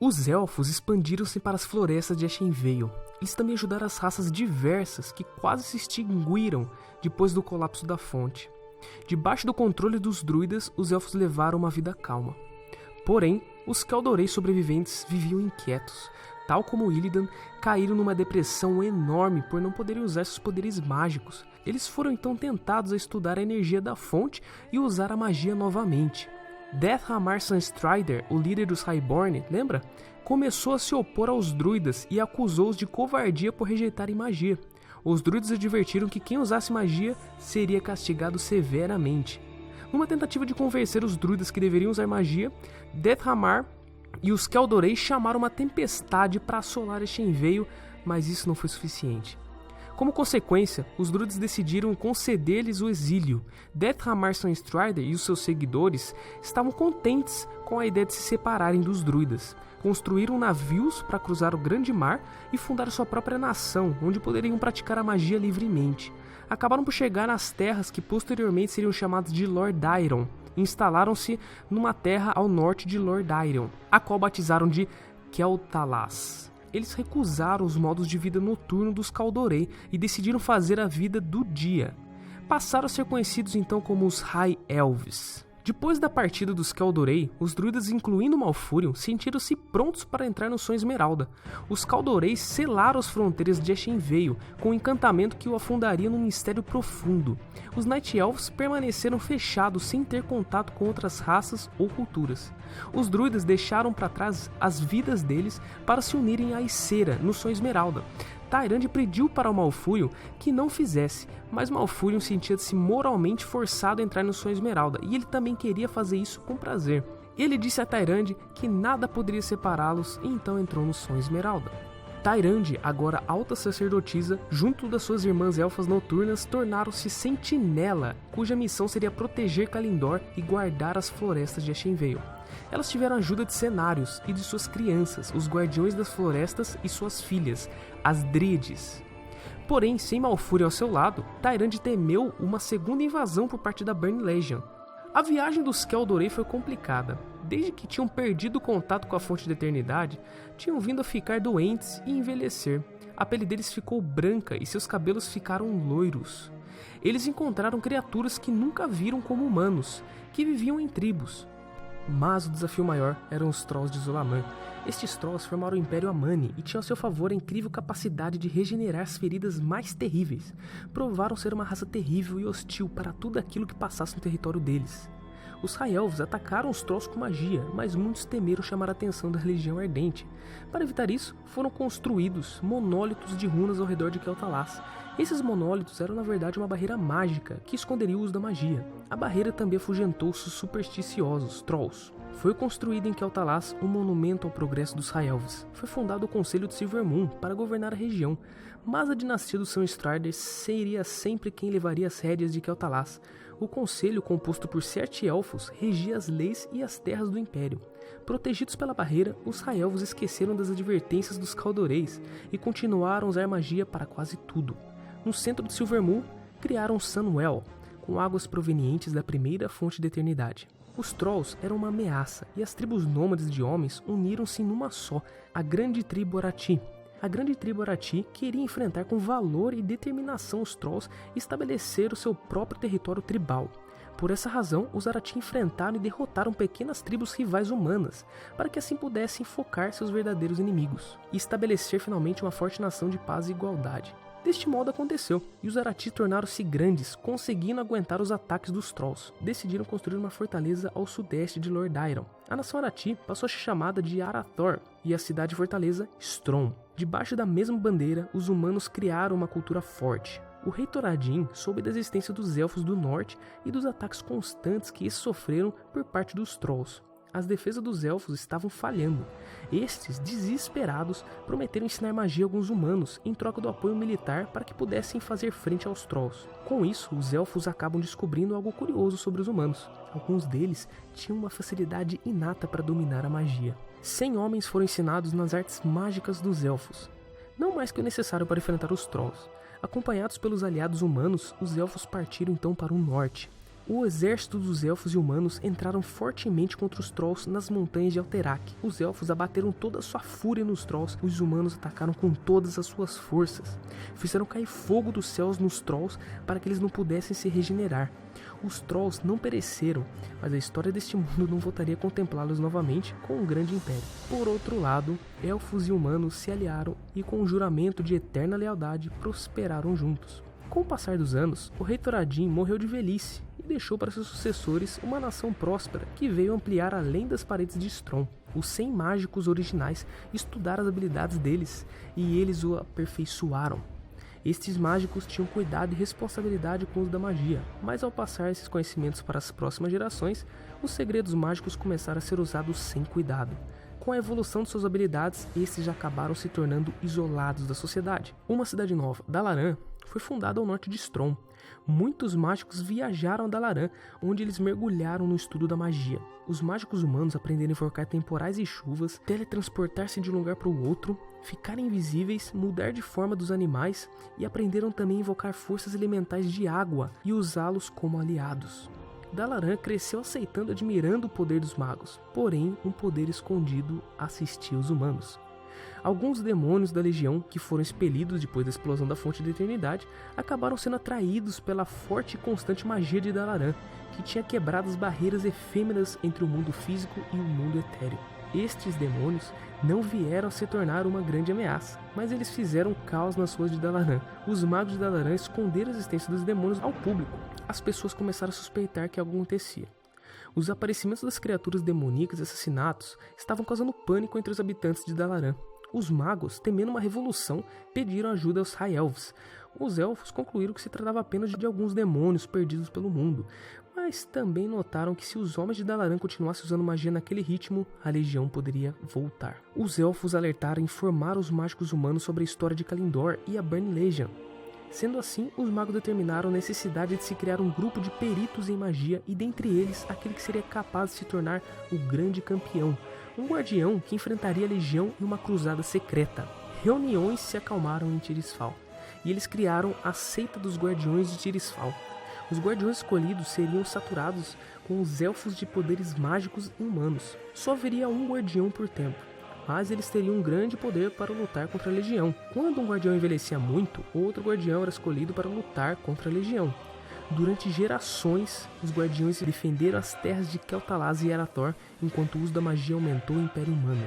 Os elfos expandiram-se para as florestas de Ashenvale. Eles também ajudaram as raças diversas que quase se extinguiram depois do colapso da fonte. Debaixo do controle dos druidas, os elfos levaram uma vida calma. Porém, os Kaldorei sobreviventes viviam inquietos. Tal como Illidan, caíram numa depressão enorme por não poderem usar seus poderes mágicos. Eles foram então tentados a estudar a energia da fonte e usar a magia novamente. Deathhammer Sunstrider, o líder dos Highborn, lembra? Começou a se opor aos druidas e acusou-os de covardia por rejeitarem magia. Os druidas advertiram que quem usasse magia seria castigado severamente. Numa tentativa de convencer os druidas que deveriam usar magia, Deathhammer e os Kaldorei chamaram uma tempestade para assolar Ashenvale, mas isso não foi suficiente. Como consequência, os druidas decidiram conceder-lhes o exílio. Deathhammer Sunstrider e os seus seguidores estavam contentes com a ideia de se separarem dos druidas. Construíram navios para cruzar o grande mar e fundaram sua própria nação, onde poderiam praticar a magia livremente. Acabaram por chegar nas terras que posteriormente seriam chamadas de Lordaeron, e instalaram-se numa terra ao norte de Lordaeron, a qual batizaram de Quel'Thalas. Eles recusaram os modos de vida noturno dos Kaldorei e decidiram fazer a vida do dia. Passaram a ser conhecidos então como os High Elves. Depois da partida dos Kaldorei, os druidas, incluindo Malfurion, sentiram-se prontos para entrar no Sonho Esmeralda. Os Kaldorei selaram as fronteiras de Ashenvale com um encantamento que o afundaria num mistério profundo. Os Night Elves permaneceram fechados sem ter contato com outras raças ou culturas. Os druidas deixaram para trás as vidas deles para se unirem à Ysera no Sonho Esmeralda. Tyrande pediu para o Malfurion que não fizesse, mas Malfurion sentia-se moralmente forçado a entrar no Sonho Esmeralda, e ele também queria fazer isso com prazer. Ele disse a Tyrande que nada poderia separá-los e então entrou no Sonho Esmeralda. Tyrande, agora alta sacerdotisa, junto das suas irmãs elfas noturnas, tornaram-se sentinela, cuja missão seria proteger Kalimdor e guardar as florestas de Ashenvale. Elas tiveram ajuda de cenários e de suas crianças, os guardiões das florestas e suas filhas, as Dríades. Porém, sem Malfurion ao seu lado, Tyrande temeu uma segunda invasão por parte da Burning Legion. A viagem dos Kaldorei foi complicada. Desde que tinham perdido o contato com a Fonte da Eternidade, tinham vindo a ficar doentes e envelhecer. A pele deles ficou branca e seus cabelos ficaram loiros. Eles encontraram criaturas que nunca viram como humanos, que viviam em tribos. Mas o desafio maior eram os Trolls de Zul'Aman. Estes Trolls formaram o Império Amani e tinham a seu favor a incrível capacidade de regenerar as feridas mais terríveis. Provaram ser uma raça terrível e hostil para tudo aquilo que passasse no território deles. Os High Elves atacaram os Trolls com magia, mas muitos temeram chamar a atenção da religião ardente. Para evitar isso, foram construídos monólitos de runas ao redor de Quel'Thalas. Esses monólitos eram na verdade uma barreira mágica que esconderia o uso da magia. A barreira também afugentou os supersticiosos Trolls. Foi construído em Quel'Thalas um monumento ao progresso dos High Elves. Foi fundado o Conselho de Silvermoon para governar a região, mas a dinastia dos Sunstriders seria sempre quem levaria as rédeas de Quel'Thalas. O conselho, composto por 7 elfos, regia as leis e as terras do Império. Protegidos pela barreira, os High Elves esqueceram das advertências dos Kaldoreis e continuaram a usar magia para quase tudo. No centro de Silvermoon, criaram Sunwell, com águas provenientes da primeira fonte da eternidade. Os Trolls eram uma ameaça, e as tribos nômades de homens uniram-se numa só, a grande tribo Arati. A grande tribo Arati queria enfrentar com valor e determinação os Trolls e estabelecer o seu próprio território tribal. Por essa razão, os Arati enfrentaram e derrotaram pequenas tribos rivais humanas, para que assim pudessem focar seus verdadeiros inimigos, e estabelecer finalmente uma forte nação de paz e igualdade. Deste modo aconteceu, e os Arati tornaram-se grandes, conseguindo aguentar os ataques dos Trolls. Decidiram construir uma fortaleza ao sudeste de Lordaeron. A nação Arati passou a ser chamada de Arathor, e a cidade-fortaleza Strom. Debaixo da mesma bandeira, os humanos criaram uma cultura forte. O rei Thoradin soube da existência dos Elfos do Norte e dos ataques constantes que esses sofreram por parte dos Trolls. As defesas dos Elfos estavam falhando. Estes, desesperados, prometeram ensinar magia a alguns humanos em troca do apoio militar para que pudessem fazer frente aos Trolls. Com isso, os Elfos acabam descobrindo algo curioso sobre os humanos. Alguns deles tinham uma facilidade inata para dominar a magia. 100 homens foram ensinados nas artes mágicas dos Elfos, não mais que o necessário para enfrentar os Trolls. Acompanhados pelos aliados humanos, os Elfos partiram então para o norte. O exército dos elfos e humanos entraram fortemente contra os Trolls nas montanhas de Alterac. Os elfos abateram toda a sua fúria nos Trolls, os humanos atacaram com todas as suas forças. Fizeram cair fogo dos céus nos Trolls para que eles não pudessem se regenerar. Os Trolls não pereceram, mas a história deste mundo não voltaria a contemplá-los novamente com um grande império. Por outro lado, elfos e humanos se aliaram e com um juramento de eterna lealdade prosperaram juntos. Com o passar dos anos, o rei Thoradin morreu de velhice e deixou para seus sucessores uma nação próspera que veio ampliar além das paredes de Strom. Os 100 mágicos originais estudaram as habilidades deles e eles o aperfeiçoaram. Estes mágicos tinham cuidado e responsabilidade com o uso da magia, mas ao passar esses conhecimentos para as próximas gerações, os segredos mágicos começaram a ser usados sem cuidado. Com a evolução de suas habilidades, estes já acabaram se tornando isolados da sociedade. Uma cidade nova, Dalaran, foi fundada ao norte de Strom. Muitos mágicos viajaram a Dalaran, onde eles mergulharam no estudo da magia. Os mágicos humanos aprenderam a invocar temporais e chuvas, teletransportar-se de um lugar para o outro, ficar invisíveis, mudar de forma dos animais e aprenderam também a invocar forças elementais de água e usá-los como aliados. Dalaran cresceu aceitando e admirando o poder dos magos, porém um poder escondido assistia os humanos. Alguns demônios da Legião, que foram expelidos depois da explosão da Fonte da Eternidade, acabaram sendo atraídos pela forte e constante magia de Dalaran, que tinha quebrado as barreiras efêmeras entre o mundo físico e o mundo etéreo. Estes demônios não vieram a se tornar uma grande ameaça, mas eles fizeram caos nas ruas de Dalaran. Os magos de Dalaran esconderam a existência dos demônios ao público. As pessoas começaram a suspeitar que algo acontecia. Os aparecimentos das criaturas demoníacas e assassinatos estavam causando pânico entre os habitantes de Dalaran. Os magos, temendo uma revolução, pediram ajuda aos High Elves. Os elfos concluíram que se tratava apenas de alguns demônios perdidos pelo mundo, mas também notaram que se os homens de Dalaran continuassem usando magia naquele ritmo, a legião poderia voltar. Os elfos alertaram e informaram os mágicos humanos sobre a história de Kalimdor e a Burning Legion. Sendo assim, os magos determinaram a necessidade de se criar um grupo de peritos em magia e dentre eles, aquele que seria capaz de se tornar o grande campeão, um guardião que enfrentaria a legião em uma cruzada secreta. Reuniões se acalmaram em Tirisfal, e eles criaram a seita dos guardiões de Tirisfal. Os guardiões escolhidos seriam saturados com os elfos de poderes mágicos e humanos. Só haveria um guardião por tempo, mas eles teriam um grande poder para lutar contra a legião. Quando um guardião envelhecia muito, outro guardião era escolhido para lutar contra a legião. Durante gerações, os guardiões defenderam as terras de Kel'Thuzad e Arathor, enquanto o uso da magia aumentou o Império Humano.